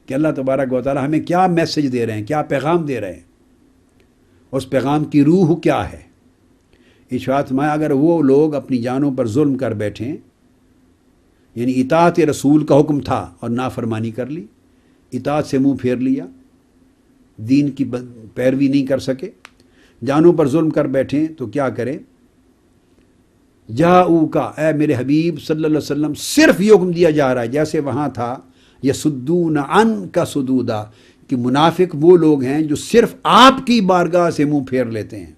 کہ اللہ تبارک و تعالی ہمیں کیا میسج دے رہے ہیں، کیا پیغام دے رہے ہیں، اس پیغام کی روح کیا ہے۔ ارشاد فرمایا اگر وہ لوگ اپنی جانوں پر ظلم کر بیٹھیں، یعنی اطاعت رسول کا حکم تھا اور نافرمانی کر لی، اطاعت سے منہ پھیر لیا، دین کی پیروی نہیں کر سکے، جانوں پر ظلم کر بیٹھیں، تو کیا کریں؟ جاؤکا، اے میرے حبیب صلی اللہ علیہ وسلم، صرف یہ حکم دیا جا رہا ہے جیسے وہاں تھا یسدون عنک صدودا، کہ منافق وہ لوگ ہیں جو صرف آپ کی بارگاہ سے منہ پھیر لیتے ہیں،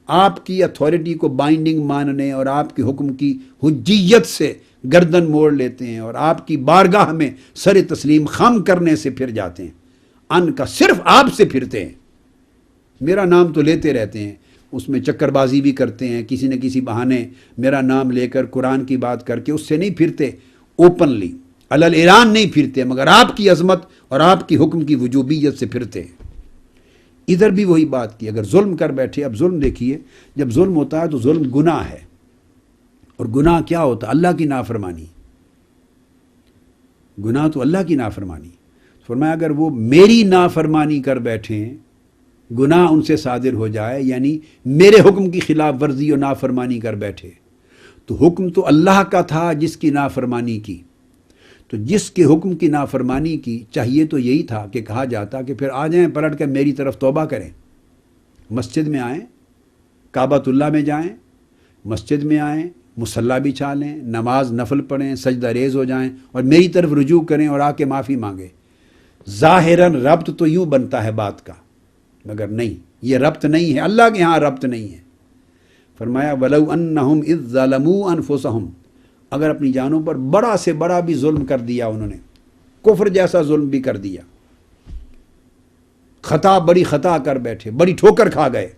آپ کی اتھارٹی کو بائنڈنگ ماننے اور آپ کے حکم کی حجیت سے گردن موڑ لیتے ہیں اور آپ کی بارگاہ میں سر تسلیم خم کرنے سے پھر جاتے ہیں۔ ان کا صرف آپ سے پھرتے ہیں، میرا نام تو لیتے رہتے ہیں، اس میں چکر بازی بھی کرتے ہیں، کسی نہ کسی بہانے میرا نام لے کر قرآن کی بات کر کے اس سے نہیں پھرتے، اوپنلی علل اعلان نہیں پھرتے، مگر آپ کی عظمت اور آپ کی حکم کی وجوبیت سے پھرتے ہیں۔ ادھر بھی وہی بات کی، اگر ظلم کر بیٹھے، اب ظلم دیکھیے، جب ظلم ہوتا ہے تو ظلم گناہ ہے، اور گناہ کیا ہوتا ہے؟ اللہ کی نافرمانی، گناہ تو اللہ کی نافرمانی۔ فرمایا اگر وہ میری نافرمانی کر بیٹھیں، گناہ ان سے صادر ہو جائے، یعنی میرے حکم کی خلاف ورزی اور نافرمانی کر بیٹھے، تو حکم تو اللہ کا تھا جس کی نافرمانی کی، تو جس کے حکم کی نافرمانی کی چاہیے تو یہی تھا کہ کہا جاتا کہ پھر آ جائیں پلٹ کر میری طرف توبہ کریں، مسجد میں آئیں، کعبۃ اللہ میں جائیں، مسجد میں آئیں، مصلی بچھا لیں، نماز نفل پڑھیں، سجدہ ریز ہو جائیں اور میری طرف رجوع کریں اور آ کے معافی مانگیں۔ ظاہراً ربط تو یوں بنتا ہے بات کا، مگر نہیں، یہ ربط نہیں ہے، اللہ کے ہاں ربط نہیں ہے۔ فرمایا وَلَوْ أَنَّهُمْ إِذ ظَلَمُوا أَنفُسَهُمْ، اگر اپنی جانوں پر بڑا سے بڑا بھی ظلم کر دیا، انہوں نے کفر جیسا ظلم بھی کر دیا، خطا بڑی خطا کر بیٹھے، بڑی ٹھوکر کھا گئے،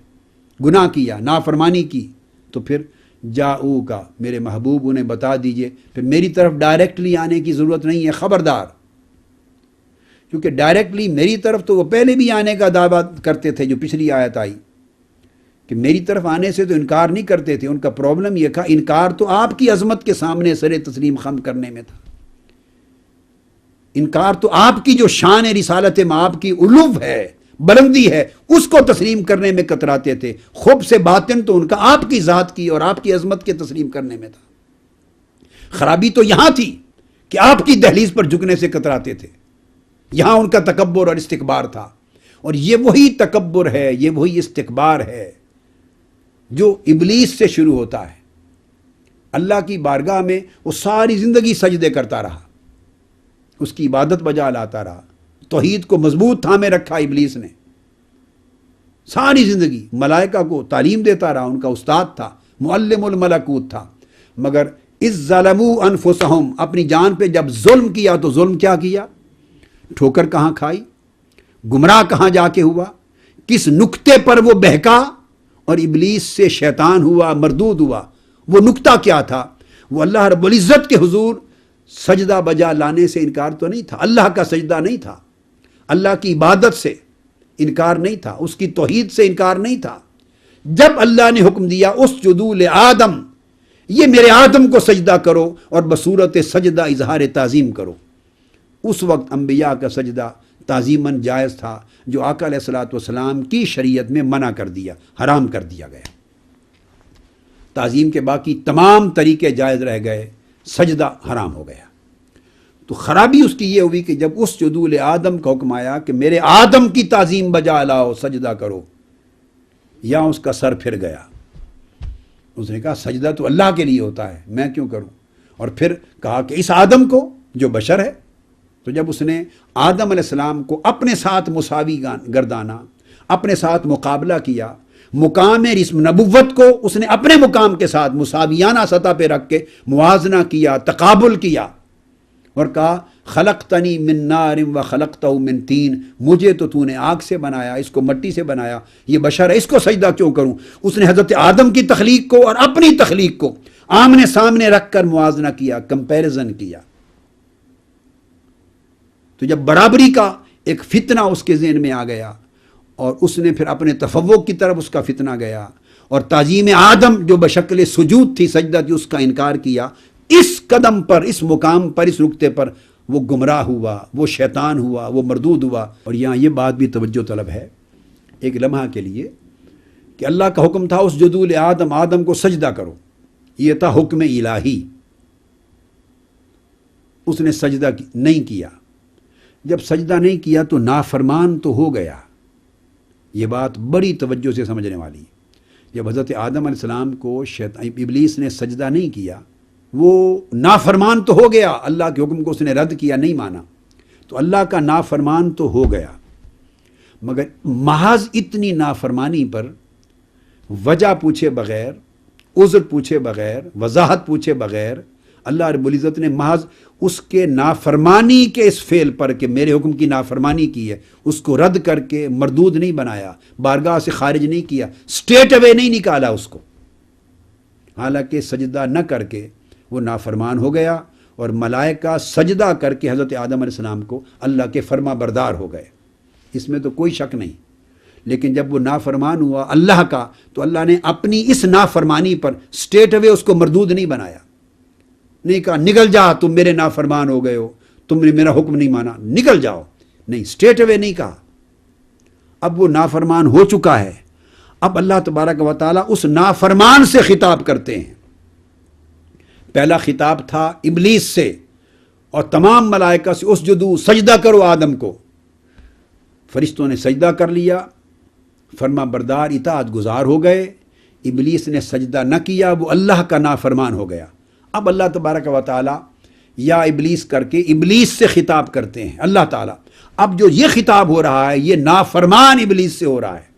گناہ کیا، نافرمانی کی، تو پھر جاؤ کا، میرے محبوب انہیں بتا دیجئے، پھر میری طرف ڈائریکٹلی آنے کی ضرورت نہیں ہے، خبردار، کیونکہ ڈائریکٹلی میری طرف تو وہ پہلے بھی آنے کا دعویٰ کرتے تھے، جو پچھلی آیت آئی کہ میری طرف آنے سے تو انکار نہیں کرتے تھے، ان کا پرابلم یہ تھا انکار تو آپ کی عظمت کے سامنے سر تسلیم خم کرنے میں تھا، انکار تو آپ کی جو شان رسالت مآب کی علو ہے، بلندی ہے، اس کو تسلیم کرنے میں کتراتے تھے، خوب سے باطن تو ان کا آپ کی ذات کی اور آپ کی عظمت کے تسلیم کرنے میں تھا۔ خرابی تو یہاں تھی کہ آپ کی دہلیز پر جھکنے سے کتراتے تھے، یہاں ان کا تکبر اور استکبار تھا، اور یہ وہی تکبر ہے، یہ وہی استکبار ہے جو ابلیس سے شروع ہوتا ہے۔ اللہ کی بارگاہ میں وہ ساری زندگی سجدے کرتا رہا، اس کی عبادت بجا لاتا رہا، توحید کو مضبوط تھامے رکھا ابلیس نے ساری زندگی، ملائکہ کو تعلیم دیتا رہا، ان کا استاد تھا، معلم الملکوت تھا، مگر اذ ظلموا انفسہم، اپنی جان پہ جب ظلم کیا تو ظلم کیا کیا؟ ٹھوکر کہاں کھائی، گمراہ کہاں جا کے ہوا، کس نکتے پر وہ بہکا اور ابلیس سے شیطان ہوا، مردود ہوا۔ وہ نکتہ کیا تھا؟ وہ اللہ رب العزت کے حضور سجدہ بجا لانے سے انکار تو نہیں تھا، اللہ کا سجدہ نہیں تھا، اللہ کی عبادت سے انکار نہیں تھا، اس کی توحید سے انکار نہیں تھا۔ جب اللہ نے حکم دیا اسجدوا لآدم، یہ میرے آدم کو سجدہ کرو اور بصورت سجدہ اظہار تعظیم کرو، اس وقت انبیاء کا سجدہ تعظیماً جائز تھا، جو آقا علیہ الصلوۃ والسلام کی شریعت میں منع کر دیا، حرام کر دیا گیا۔ تعظیم کے باقی تمام طریقے جائز رہ گئے، سجدہ حرام ہو گیا۔ تو خرابی اس کی یہ ہوئی کہ جب اسجدوا لآدم کا حکم آیا کہ میرے آدم کی تعظیم بجا لاؤ، سجدہ کرو، یا اس کا سر پھر گیا، اس نے کہا سجدہ تو اللہ کے لیے ہوتا ہے، میں کیوں کروں؟ اور پھر کہا کہ اس آدم کو جو بشر ہے، تو جب اس نے آدم علیہ السلام کو اپنے ساتھ مساوی گردانا، اپنے ساتھ مقابلہ کیا، مقام رسم نبوت کو اس نے اپنے مقام کے ساتھ مساویانہ سطح پہ رکھ کے موازنہ کیا، تقابل کیا، اور کہا خلقتنی من نار و خلقتہ من طین، مجھے تو نے آگ سے بنایا، اس کو مٹی سے بنایا، یہ بشر ہے، اس کو سجدہ کیوں کروں؟ اس نے حضرت آدم کی تخلیق کو اور اپنی تخلیق کو آمنے سامنے رکھ کر موازنہ کیا، کمپیریزن کیا۔ تو جب برابری کا ایک فتنہ اس کے ذہن میں آ گیا اور اس نے پھر اپنے تفوق کی طرف اس کا فتنہ گیا، اور تعظیم آدم جو بشکل سجود تھی، سجدہ تھی، اس کا انکار کیا، اس قدم پر، اس مقام پر، اس نقطے پر وہ گمراہ ہوا، وہ شیطان ہوا، وہ مردود ہوا۔ اور یہاں یہ بات بھی توجہ طلب ہے ایک لمحہ کے لیے کہ اللہ کا حکم تھا اسجدوا لآدم، آدم کو سجدہ کرو، یہ تھا حکم الہی۔ اس نے سجدہ نہیں کیا۔ جب سجدہ نہیں کیا تو نافرمان تو ہو گیا۔ یہ بات بڑی توجہ سے سمجھنے والی ہے۔ جب حضرت آدم علیہ السلام کو ابلیس نے سجدہ نہیں کیا، وہ نافرمان تو ہو گیا، اللہ کے حکم کو اس نے رد کیا، نہیں مانا، تو اللہ کا نافرمان تو ہو گیا۔ مگر محض اتنی نافرمانی پر وجہ پوچھے بغیر، عذر پوچھے بغیر، وضاحت پوچھے بغیر اللہ رب العزت نے محض اس کے نافرمانی کے اس فعل پر کہ میرے حکم کی نافرمانی کی ہے، اس کو رد کر کے مردود نہیں بنایا، بارگاہ سے خارج نہیں کیا، سٹریٹ اوے نہیں نکالا اس کو، حالانکہ سجدہ نہ کر کے وہ نافرمان ہو گیا، اور ملائکہ سجدہ کر کے حضرت آدم علیہ السلام کو اللہ کے فرما بردار ہو گئے، اس میں تو کوئی شک نہیں۔ لیکن جب وہ نافرمان ہوا اللہ کا، تو اللہ نے اپنی اس نافرمانی پر سٹریٹ اوے اس کو مردود نہیں بنایا، نہیں کہا نکل جا تم میرے نافرمان ہو گئے ہو، تم نے میرا حکم نہیں مانا، نکل جاؤ، نہیں، سٹریٹ اوے نہیں کہا۔ اب وہ نافرمان ہو چکا ہے، اب اللہ تبارک و تعالیٰ اس نافرمان سے خطاب کرتے ہیں۔ پہلا خطاب تھا ابلیس سے اور تمام ملائکہ سے، اسجدوا، سجدہ کرو آدم کو۔ فرشتوں نے سجدہ کر لیا، فرما بردار اطاعت گزار ہو گئے۔ ابلیس نے سجدہ نہ کیا، وہ اللہ کا نافرمان ہو گیا۔ اب اللہ تبارک و تعالیٰ یا ابلیس کر کے ابلیس سے خطاب کرتے ہیں اللہ تعالیٰ۔ اب جو یہ خطاب ہو رہا ہے یہ نافرمان ابلیس سے ہو رہا ہے۔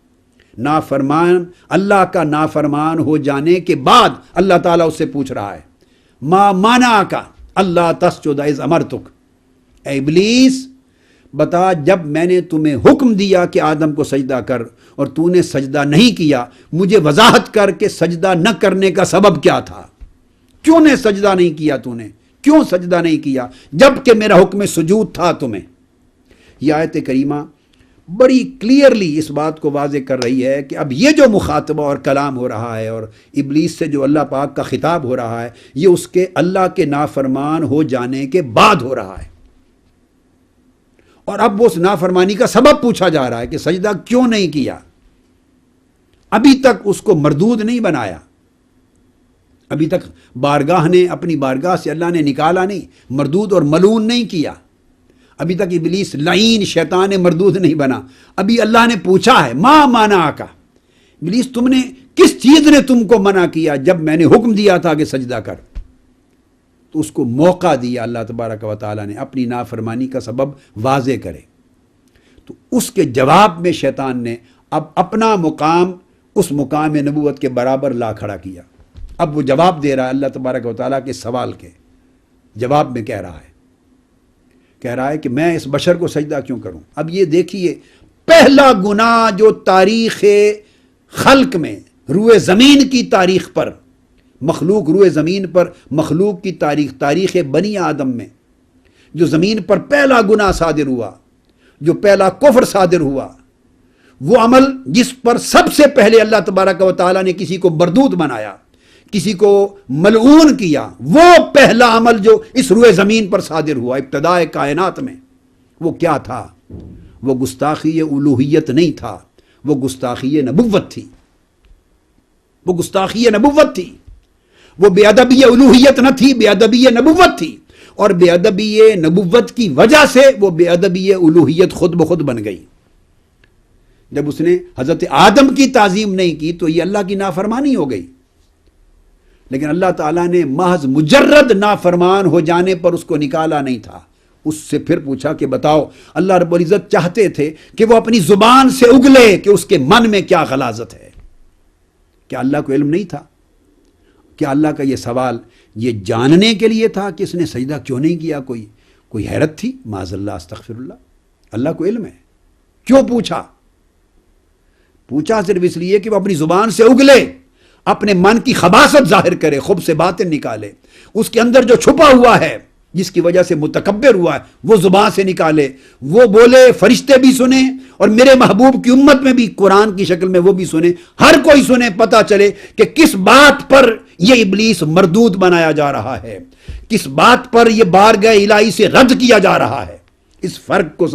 نافرمان، اللہ کا نافرمان ہو جانے کے بعد اللہ تعالیٰ اس سے پوچھ رہا ہے ما منعک اللہ تسجد اذ امرتک، اے ابلیس بتا جب میں نے تمہیں حکم دیا کہ آدم کو سجدہ کر اور تو نے سجدہ نہیں کیا، مجھے وضاحت کر کے سجدہ نہ کرنے کا سبب کیا تھا، کیوں نے سجدہ نہیں کیا، تو نے کیوں سجدہ نہیں کیا جب کہ میرا حکم سجود تھا تمہیں۔ یہ آیت کریمہ بڑی کلیئرلی اس بات کو واضح کر رہی ہے کہ اب یہ جو مخاطبہ اور کلام ہو رہا ہے اور ابلیس سے جو اللہ پاک کا خطاب ہو رہا ہے، یہ اس کے اللہ کے نافرمان ہو جانے کے بعد ہو رہا ہے، اور اب وہ اس نافرمانی کا سبب پوچھا جا رہا ہے کہ سجدہ کیوں نہیں کیا۔ ابھی تک اس کو مردود نہیں بنایا، ابھی تک بارگاہ نے، اپنی بارگاہ سے اللہ نے نکالا نہیں، مردود اور ملعون نہیں کیا، ابھی تک ابلیس لعین شیطان مردود نہیں بنا۔ ابھی اللہ نے پوچھا ہے ما منعک، ابلیس تم نے کس چیز نے تم کو منع کیا جب میں نے حکم دیا تھا کہ سجدہ کر؟ تو اس کو موقع دیا اللہ تبارک و تعالیٰ نے اپنی نافرمانی کا سبب واضح کرے۔ تو اس کے جواب میں شیطان نے اب اپنا مقام اس مقام نبوت کے برابر لا کھڑا کیا۔ اب وہ جواب دے رہا ہے اللہ تبارک و تعالیٰ کے سوال کے جواب میں، کہہ رہا ہے کہ میں اس بشر کو سجدہ کیوں کروں۔ اب یہ دیکھیے، پہلا گناہ جو تاریخ خلق میں، روئے زمین کی تاریخ پر، مخلوق روئے زمین پر مخلوق کی تاریخ بنی آدم میں جو زمین پر پہلا گناہ صادر ہوا، جو پہلا کفر صادر ہوا، وہ عمل جس پر سب سے پہلے اللہ تبارک و تعالیٰ نے کسی کو مردود بنایا، کسی کو ملعون کیا، وہ پہلا عمل جو اس روئے زمین پر صادر ہوا ابتدائے کائنات میں، وہ کیا تھا؟ وہ گستاخی الوہیت نہیں تھا، وہ گستاخی نبوت تھی، وہ گستاخی نبوت تھی، وہ بے ادبی الوہیت نہ تھی، بے ادبی نبوت تھی، اور بے ادبی نبوت کی وجہ سے وہ بے ادبی الوہیت خود بخود بن گئی۔ جب اس نے حضرت آدم کی تعظیم نہیں کی تو یہ اللہ کی نافرمانی ہو گئی، لیکن اللہ تعالیٰ نے محض مجرد نافرمان ہو جانے پر اس کو نکالا نہیں تھا، اس سے پھر پوچھا کہ بتاؤ، اللہ رب العزت چاہتے تھے کہ وہ اپنی زبان سے اگلے کہ اس کے من میں کیا غلاظت ہے۔ کیا اللہ کو علم نہیں تھا؟ کیا اللہ کا یہ سوال یہ جاننے کے لیے تھا کہ اس نے سجدہ کیوں نہیں کیا؟ کوئی حیرت تھی؟ معاذ اللہ، استغفر اللہ، اللہ کو علم ہے۔ کیوں پوچھا؟ پوچھا صرف اس لیے کہ وہ اپنی زبان سے اگلے، اپنے من کی خباثت ظاہر کرے، خب سے باطن نکالے، اس کے اندر جو چھپا ہوا ہے جس کی وجہ سے متکبر ہوا ہے وہ زبان سے نکالے، وہ بولے، فرشتے بھی سنیں اور میرے محبوب کی امت میں بھی قرآن کی شکل میں وہ بھی سنیں، ہر کوئی سنے، پتہ چلے کہ کس بات پر یہ ابلیس مردود بنایا جا رہا ہے، کس بات پر یہ بارگاہ الہی سے رد کیا جا رہا ہے، اس فرق کو